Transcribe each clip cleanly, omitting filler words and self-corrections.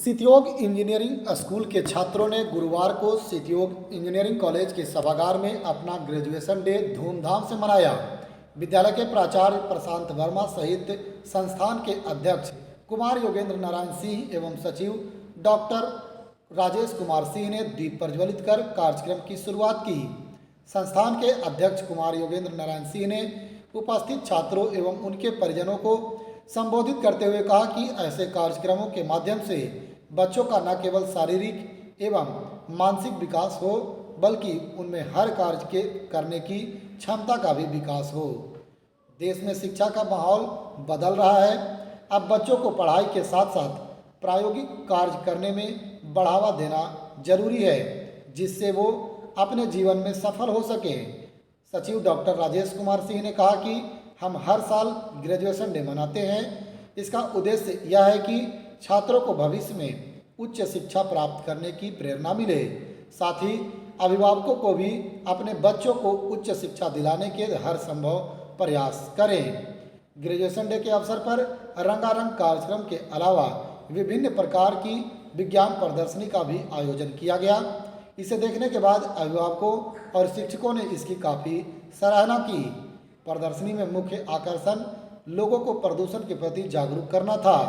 सितयोग engineering school के छात्रों ने गुरुवार को सितयोग इंजीनियरिंग कॉलेज के सभागार में अपना ग्रेजुएशन डे धूमधाम से मनाया। विद्यालय के प्राचार्य प्रशांत वर्मा सहित संस्थान के अध्यक्ष कुमार योगेंद्र नारायण सिंह एवं सचिव डॉक्टर राजेश कुमार सिंह ने दीप प्रज्वलित कर कार्यक्रम की शुरुआत की। संस्थान के अध्यक्ष कुमार योगेंद्र नारायण सिंह ने उपस्थित छात्रों एवं उनके परिजनों को संबोधित करते हुए कहा कि ऐसे कार्यक्रमों के माध्यम से बच्चों का न केवल शारीरिक एवं मानसिक विकास हो बल्कि उनमें हर कार्य करने की क्षमता का भी विकास हो। देश में शिक्षा का माहौल बदल रहा है। अब बच्चों को पढ़ाई के साथ साथ प्रायोगिक कार्य करने में बढ़ावा देना जरूरी है, जिससे वो अपने जीवन में सफल हो सके। सचिव डॉक्टर राजेश कुमार सिंह ने कहा कि हम हर साल ग्रेजुएशन डे मनाते हैं। इसका उद्देश्य यह है कि छात्रों को भविष्य में उच्च शिक्षा प्राप्त करने की प्रेरणा मिले, साथ ही अभिभावकों को भी अपने बच्चों को उच्च शिक्षा दिलाने के हर संभव प्रयास करें। ग्रेजुएशन डे के अवसर पर रंगारंग कार्यक्रम के अलावा विभिन्न प्रकार की विज्ञान प्रदर्शनी का भी आयोजन किया गया। इसे देखने के बाद अभिभावकों और शिक्षकों ने इसकी काफ़ी सराहना की। प्रदर्शनी में मुख्य आकर्षण लोगों को प्रदूषण के प्रति जागरूक करना था।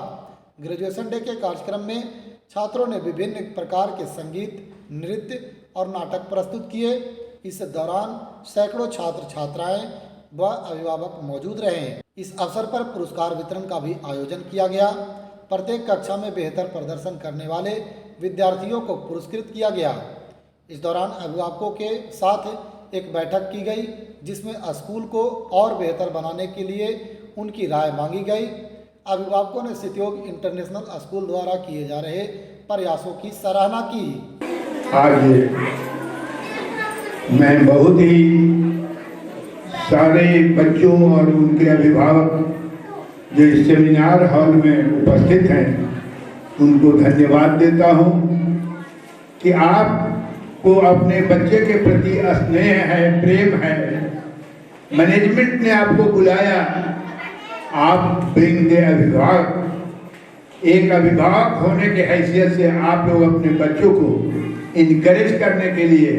ग्रेजुएशन डे के कार्यक्रम में छात्रों ने विभिन्न प्रकार के संगीत, नृत्य और नाटक प्रस्तुत किए। इस दौरान सैकड़ों छात्र छात्राएं व अभिभावक मौजूद रहे। इस अवसर पर पुरस्कार वितरण का भी आयोजन किया गया। प्रत्येक कक्षा में बेहतर प्रदर्शन करने वाले विद्यार्थियों को पुरस्कृत किया गया। इस दौरान अभिभावकों के साथ एक बैठक की गई, जिसमें स्कूल को और बेहतर बनाने के लिए उनकी राय मांगी गई। अभिभावकों ने सितयोग इंटरनेशनल स्कूल द्वारा किए जा रहे प्रयासों की सराहना की। आज मैं बहुत ही सारे बच्चों और उनके अभिभावक जो इस सेमिनार हॉल में उपस्थित हैं, उनको धन्यवाद देता हूं कि आपको अपने बच्चे के प्रति स्नेह है, प्रेम है। मैनेजमेंट ने आपको बुलाया, आप बिंग दे अभिभावक, एक अभिभावक होने के हैसियत से आप लोग अपने बच्चों को इनकरेज करने के लिए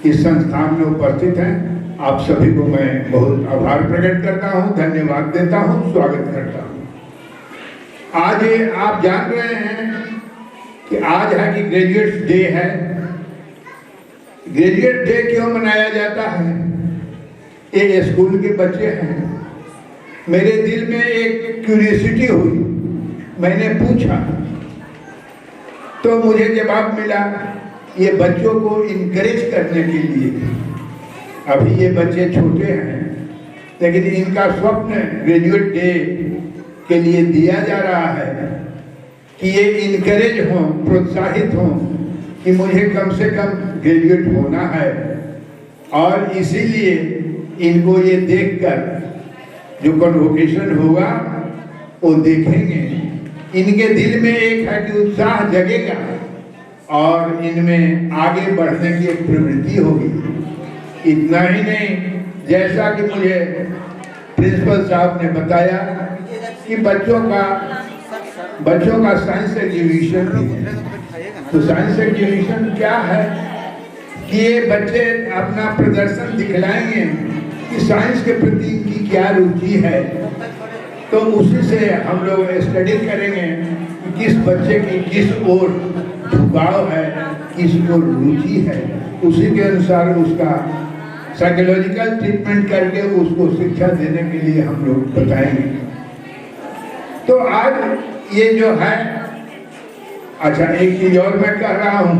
इस संस्थान में उपस्थित हैं। आप सभी को मैं बहुत आभार प्रकट करता हूं, धन्यवाद देता हूं, स्वागत करता हूं। आज आप जान रहे हैं कि आज है कि ग्रेजुएट्स डे है। ग्रेजुएट डे क्यों मनाया जाता है? ये स्कूल के बच्चे हैं। मेरे दिल में एक क्यूरियोसिटी हुई, मैंने पूछा तो मुझे जवाब मिला, ये बच्चों को इनकरेज करने के लिए। अभी ये बच्चे छोटे हैं, लेकिन इनका स्वप्न ग्रेजुएट डे के लिए दिया जा रहा है कि ये इनकरेज हों, प्रोत्साहित हों कि मुझे कम से कम ग्रेजुएट होना है। और इसीलिए इनको ये देखकर जो कन्वोकेशन होगा वो देखेंगे, इनके दिल में एक है कि उत्साह जगेगा और इनमें आगे बढ़ने की एक प्रवृत्ति होगी। इतना ही नहीं, जैसा कि मुझे प्रिंसिपल साहब ने बताया कि बच्चों का साइंस एग्जीबिशन भी है। तो साइंस एग्जीबिशन क्या है कि ये बच्चे अपना प्रदर्शन दिखलाएंगे कि साइंस के प्रति इनकी क्या रुचि है। तो उसी से हम लोग स्टडी करेंगे कि किस बच्चे की किस ओर झुकाव है, किस ओर रुचि है। उसी के अनुसार उसका साइकोलॉजिकल ट्रीटमेंट करके उसको शिक्षा देने के लिए हम लोग बताएंगे। तो आज ये जो है, अच्छा एक चीज और मैं कह रहा हूँ,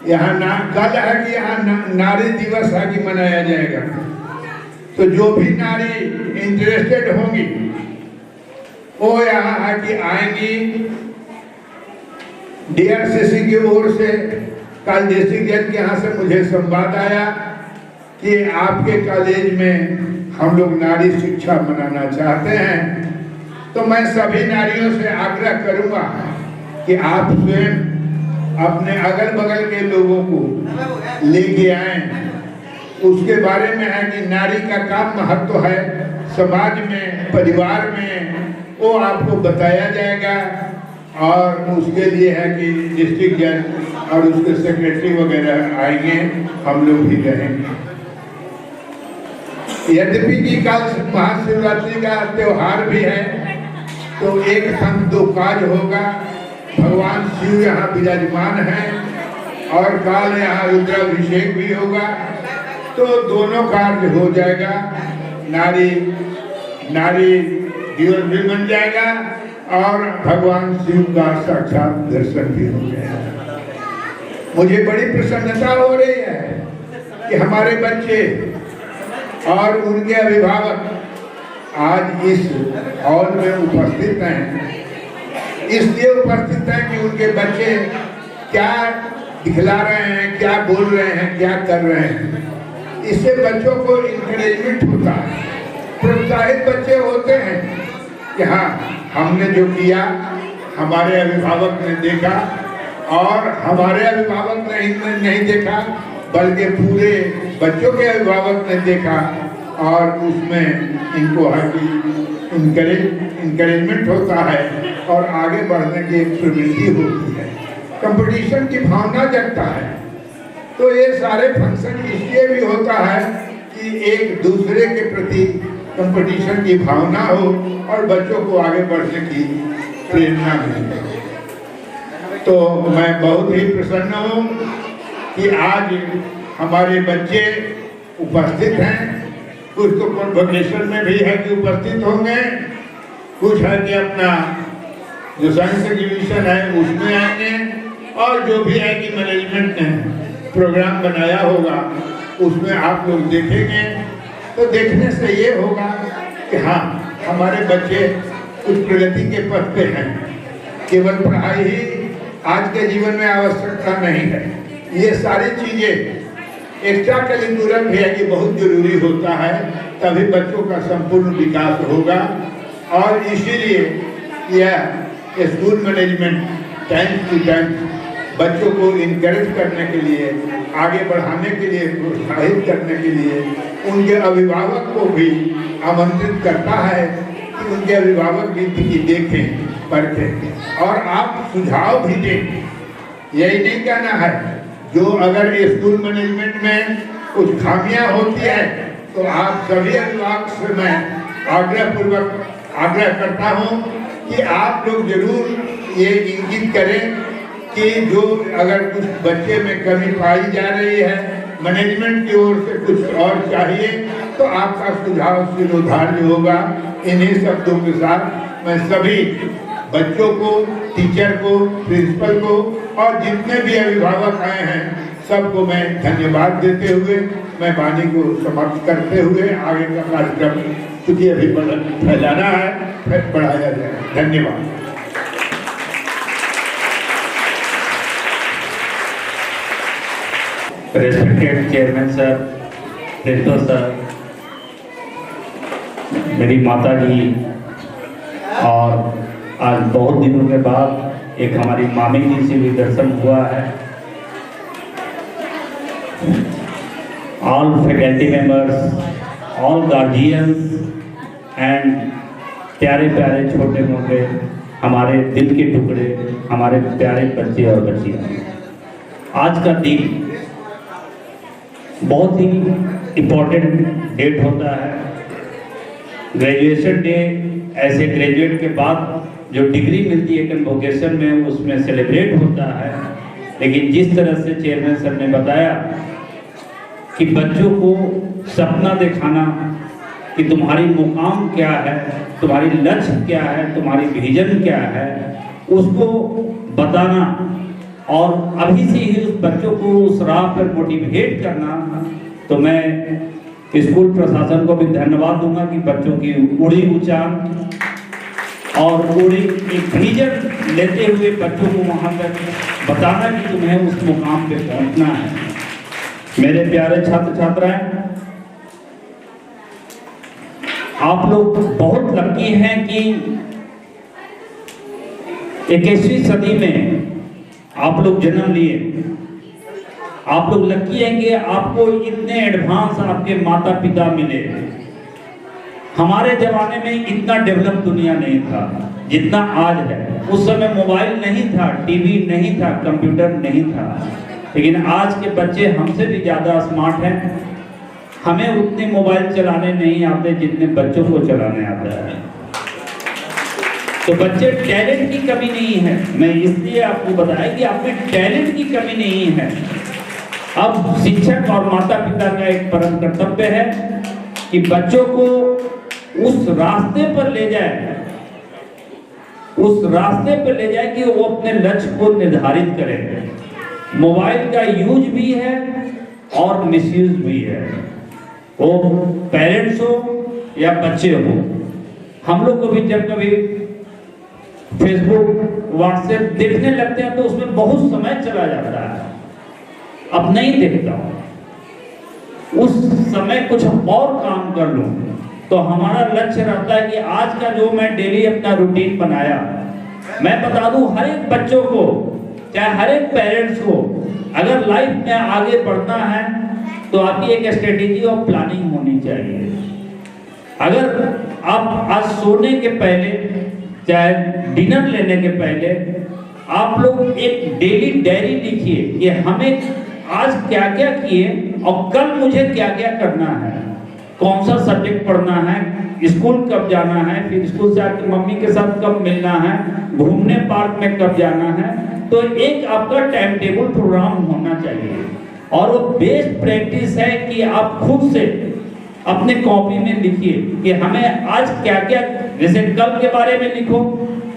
यहाँ कल है कि यहाँ नारी दिवस है कि मनाया जाएगा। तो जो भी नारी इंटरेस्टेड होंगी वो यहाँ है कि आएंगी। DRCC की ओर से कल डिस्ट्रिक्ट जज के यहाँ से मुझे संवाद आया कि आपके कॉलेज में हम लोग नारी शिक्षा मनाना चाहते हैं। तो मैं सभी नारियों से आग्रह करूंगा कि आप स्वयं अपने अगल बगल के लोगों को लेके आएं। उसके बारे में है कि नारी का क्या महत्व है समाज में, परिवार में, वो आपको बताया जाएगा और उसके लिए है कि डिस्ट्रिक्ट जज और उसके सेक्रेटरी वगैरह आएंगे, हम लोग भी रहेंगे। यद्यपि कि कल महाशिवरात्रि का त्योहार भी है, तो एक संग दो काज होगा। भगवान शिव यहाँ विराजमान है और काल यहाँ रुद्राभिषेक भी होगा, तो दोनों कार्य हो जाएगा। नारी दिवस भी बन जाएगा और भगवान शिव का साक्षात दर्शन भी हो जाएगा। मुझे बड़ी प्रसन्नता हो रही है कि हमारे बच्चे और उनके अभिभावक आज इस हॉल में उपस्थित हैं। इसलिए उपस्थित हैं कि उनके बच्चे क्या दिखला रहे हैं, क्या बोल रहे हैं, क्या कर रहे हैं। इससे बच्चों को इंकरेजमेंट होता है, प्रोत्साहित बच्चे होते हैं कि हाँ, हमने जो किया हमारे अभिभावक ने देखा, और हमारे अभिभावक ने नहीं देखा बल्कि पूरे बच्चों के अभिभावक ने देखा, और उसमें इनको है कि इंकरेजमेंट होता है और आगे बढ़ने की एक प्रवृत्ति होती है, कंपटीशन की भावना जगता है। तो ये सारे फंक्शन इसलिए भी होता है कि एक दूसरे के प्रति कंपटीशन की भावना हो और बच्चों को आगे बढ़ने की प्रेरणा मिले। तो मैं बहुत ही प्रसन्न हूँ कि आज हमारे बच्चे उपस्थित हैं। कुछ तो कॉन्वोकेशन में भी है कि उपस्थित होंगे, कुछ है कि अपना जो साइंस एग्जीबिशन है उसमें आएंगे, और जो भी है कि मैनेजमेंट ने प्रोग्राम बनाया होगा उसमें आप लोग देखेंगे। तो देखने से ये होगा कि हाँ, हमारे बच्चे कुछ प्रगति के पथ पे हैं। केवल पढ़ाई ही आज के जीवन में आवश्यकता नहीं है, ये सारी चीजें एक्स्ट्रा करिकुलर भी है कि बहुत जरूरी होता है, तभी बच्चों का संपूर्ण विकास होगा। और इसीलिए यह school management time to time बच्चों को इनकरेज करने के लिए, आगे बढ़ाने के लिए, प्रोत्साहित करने के लिए उनके अभिभावक को भी आमंत्रित करता है कि उनके अभिभावक भी देखें, परखें और आप सुझाव भी दें। यही नहीं कहना है, जो अगर स्कूल मैनेजमेंट में कुछ खामियां होती है तो आप सभी अभिभावक से मैं आग्रह करता हूं कि आप लोग जरूर ये इंगित करें कि जो अगर कुछ बच्चे में कमी पाई जा रही है, मैनेजमेंट की ओर से कुछ और चाहिए, तो आपका सुझाव शिरोधार्य होगा। इन्हीं शब्दों के साथ मैं सभी बच्चों को, टीचर को, प्रिंसिपल को और जितने भी अभिभावक आए हैं सबको मैं धन्यवाद देते हुए मैं वाणी को समाप्त करते हुए आगे का कार्यक्रम क्योंकि अभी फैलाना है, फिर बढ़ाया जाए। धन्यवाद। Respected chairman sir, principal sir, मेरी माता जी, और आज बहुत दिनों के बाद एक हमारी मामी जी से भी दर्शन हुआ है। All faculty members, all guardians and प्यारे प्यारे छोटे मोटे हमारे दिल के टुकड़े, हमारे प्यारे बच्चे और बच्चियाँ, आज का दिन बहुत ही इम्पोर्टेंट डेट होता है। ग्रेजुएशन डे ऐसे ग्रेजुएट के बाद जो डिग्री मिलती है कन्वोकेशन में, उसमें सेलिब्रेट होता है। लेकिन जिस तरह से चेयरमैन सर ने बताया कि बच्चों को सपना दिखाना कि तुम्हारी मुकाम क्या है, तुम्हारी लक्ष्य क्या है, तुम्हारी विजन क्या है, उसको बताना और अभी से ही उस बच्चों को उस राह पर मोटिवेट करना, तो मैं स्कूल प्रशासन को भी धन्यवाद दूंगा कि बच्चों की उड़ी उचान और उड़ी एक विजन लेते हुए बच्चों को वहाँ तक बताना कि तुम्हें उस मुकाम पे पहुँचना है। मेरे प्यारे छात्र छात्राएं, आप लोग बहुत लकी हैं कि 21वीं सदी में आप लोग जन्म लिए। आप लोग लकी हैं कि आपको इतने एडवांस आपके माता पिता मिले। हमारे जमाने में इतना डेवलप दुनिया नहीं था। जितना आज है। उस समय मोबाइल नहीं था, टीवी नहीं था, कंप्यूटर नहीं था, लेकिन आज के बच्चे हमसे भी ज़्यादा स्मार्ट हैं। हमें उतने मोबाइल चलाने नहीं आते जितने बच्चों को चलाने आता है। तो बच्चे टैलेंट की कमी नहीं है, मैं इसलिए आपको बताया कि आप में टैलेंट की कमी नहीं है। अब शिक्षक और माता पिता का एक परम कर्तव्य है कि बच्चों को उस रास्ते पर ले जाए, उस रास्ते पर ले जाए कि वो अपने लक्ष्य को निर्धारित करें। मोबाइल का यूज भी है और मिसयूज भी है, वो पेरेंट्स हो या बच्चे हो। हम लोग को भी जब कभी फेसबुक, व्हाट्सएप देखने लगते हैं तो उसमें बहुत समय चला जाता है। अब नहीं देखता हूं, उस समय कुछ और काम कर लूं। तो हमारा लक्ष्य रहता है कि आज का जो मैं डेली अपना रूटीन बनाया, मैं बता दूं हर एक बच्चों को, चाहे हर एक पेरेंट्स को, अगर लाइफ में आगे बढ़ना है तो आपकी एक स्ट्रेटेजी और प्लानिंग होनी चाहिए। अगर आप आज सोने के पहले, चाहे डिनर लेने के पहले, आप लोग एक डेली डायरी लिखिए कि हमें आज क्या क्या किए और कल मुझे क्या क्या करना है, कौन सा सब्जेक्ट पढ़ना है, स्कूल कब जाना है, फिर स्कूल से आकर मम्मी के साथ कब मिलना है, घूमने पार्क में कब जाना है। तो एक आपका टाइम टेबल प्रोग्राम होना चाहिए। और वो बेस्ट प्रैक्टिस है कि आप खुद से अपने कॉपी में लिखिए कि हमें आज क्या क्या, जैसे कल के बारे में लिखो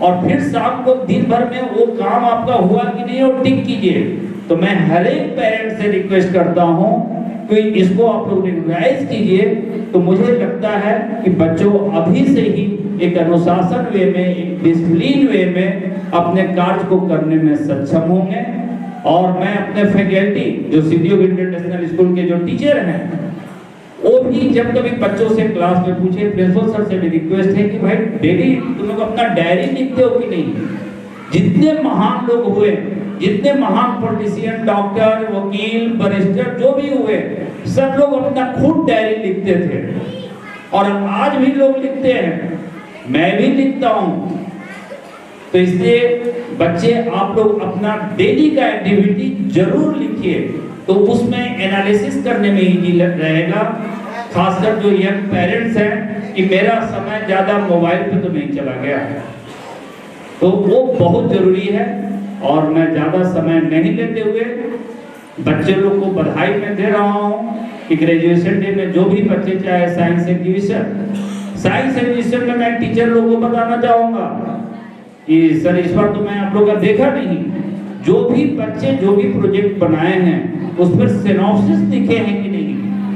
और फिर शाम को दिन भर में वो काम आपका हुआ कि नहीं वो टिक कीजिए। तो मैं हर एक पेरेंट से रिक्वेस्ट करता हूँ कि इसको आप लोग रिवाइज कीजिए। तो मुझे लगता है कि बच्चों अभी से ही एक अनुशासन वे में, एक डिसिप्लिन वे में अपने कार्य को करने में सक्षम होंगे। और मैं अपने फैकल्टी जो सिद्धियोग इंटरनेशनल स्कूल के जो टीचर हैं, वो भी जब कभी बच्चों से क्लास में पूछे, प्रिंसिपल सर से भी रिक्वेस्ट है कि भाई डेली तुम लोग अपना डायरी लिखते हो कि नहीं। जितने महान लोग हुए, जितने महान पॉलिटिशियन, डॉक्टर, वकील, बैरिस्टर जो भी हुए, सब लोग अपना खुद डायरी लिखते थे और आज भी लोग लिखते हैं, मैं भी लिखता हूँ। तो इसलिए बच्चे आप लोग अपना डेली का एक्टिविटी जरूर लिखिए, तो उसमें एनालिसिस करने में इजी रहेगा। खासकर जो यंग पेरेंट्स हैं कि मेरा समय ज्यादा मोबाइल पे तो नहीं चला गया, तो वो बहुत जरूरी है। और मैं ज्यादा समय नहीं लेते हुए बच्चे लोग को बधाई मैं दे रहा हूँ कि ग्रेजुएशन डे में जो भी बच्चे, चाहे साइंस एग्जीबिशन में मैं टीचर लोगों को बताना चाहूंगा कि सर इस बार तो मैं आप लोग का देखा नहीं, जो भी बच्चे जो भी प्रोजेक्ट बनाए हैं उस पर सिनॉप्सिस लिखे हैं कि नहीं,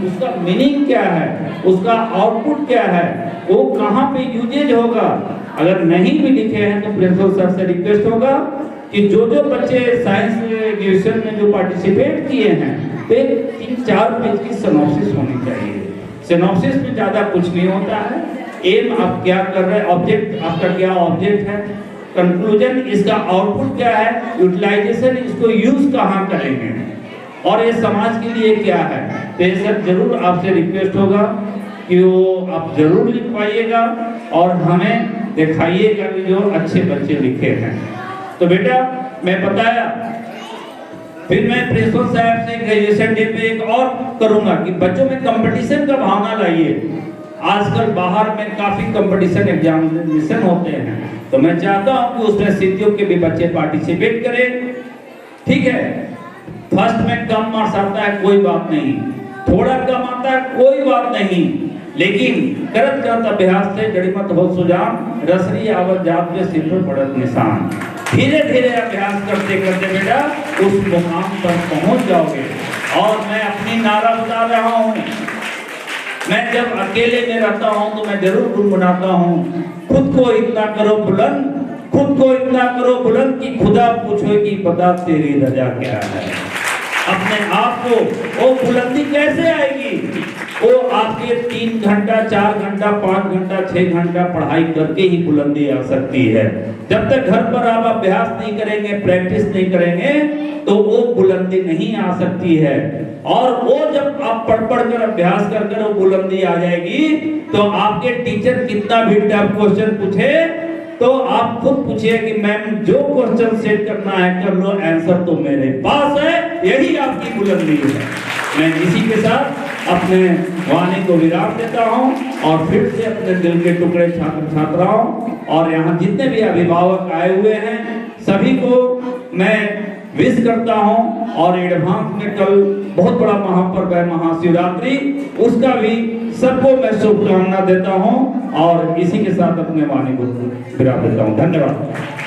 उसका मीनिंग क्या है, उसका आउटपुट क्या है, वो कहाँ पे यूजेज होगा। अगर नहीं भी लिखे हैं तो प्रिंसिपल सर से रिक्वेस्ट होगा कि जो जो बच्चे साइंस एग्जीबिशन में जो पार्टिसिपेट किए हैं तो 3-4 पेज की सिनॉप्सिस होनी चाहिए। सिनॉप्सिस में ज्यादा कुछ नहीं होता है, एम आप क्या कर रहे हैं, ऑब्जेक्ट आपका क्या ऑब्जेक्ट है, कंक्लूजन इसका आउटपुट क्या है, यूटिलाइजेशन इसको यूज कहाँ करेंगे और ये समाज के लिए क्या है। तो ये सब जरूर आपसे रिक्वेस्ट होगा कि वो आप जरूर लिखवाइएगा और हमें दिखाइएगा कि जो अच्छे बच्चे लिखे हैं। तो बेटा मैं बताया, फिर मैं प्रिंसिपल साहब से ग्रेजुएशन डे पे एक और करूंगा कि बच्चों में कंपटीशन का भावना लाइए। आजकल बाहर में काफी कंपटीशन एग्जामिनेशन होते हैं, तो मैं चाहता हूं कि उसमें सिद्धियों के भी बच्चे पार्टिसिपेट करें। ठीक है, फर्स्ट में कम मार्क्स आता है कोई बात नहीं, थोड़ा कम आता है कोई बात नहीं, लेकिन करत करत अभ्यास से जड़ी मत हो सुजान, रसरी आवत जात में सिर पर पड़त निशान। धीरे धीरे अभ्यास करते करते बेटा उस मुकाम पर पहुंच जाओगे। और मैं अपनी नारा बता रहा हूं, मैं जब अकेले में रहता हूं तो मैं जरूर गुनगुनाता हूं, खुद को इतना करो बुलंद, खुद को इतना करो बुलंद कि खुदा पूछेगी बता तेरी रजा क्या है। अपने आप को वो बुलंदी कैसे आएगी, वो आपके 3 घंटा 4 घंटा 5 घंटा 6 घंटा पढ़ाई करके ही बुलंदी आ सकती है। जब तक घर पर आप अभ्यास नहीं करेंगे, प्रैक्टिस नहीं करेंगे, तो वो बुलंदी नहीं आ सकती है। और वो जब आप पढ़ कर अभ्यास कर वो बुलंदी आ जाएगी, तो आपके टीचर कितना भी टफ क्वेश्चन पूछे तो आप खुद पूछिए कि मैम जो क्वेश्चन सेट करना है कर लो, आंसर तो मेरे पास है, यही आपकी बुलंदी है। मैं इसी के साथ अपने वाणी को विराम देता हूं और फिर से अपने दिल के टुकड़े छात्र छात्राओं और यहाँ जितने भी अभिभावक आए हुए हैं सभी को मैं विश करता हूं और एडवांस में कल बहुत बड़ा महापर्व है महाशिवरात्रि, उसका भी सबको मैं शुभकामना देता हूं और इसी के साथ अपने वाणी को विराम देता हूं। धन्यवाद।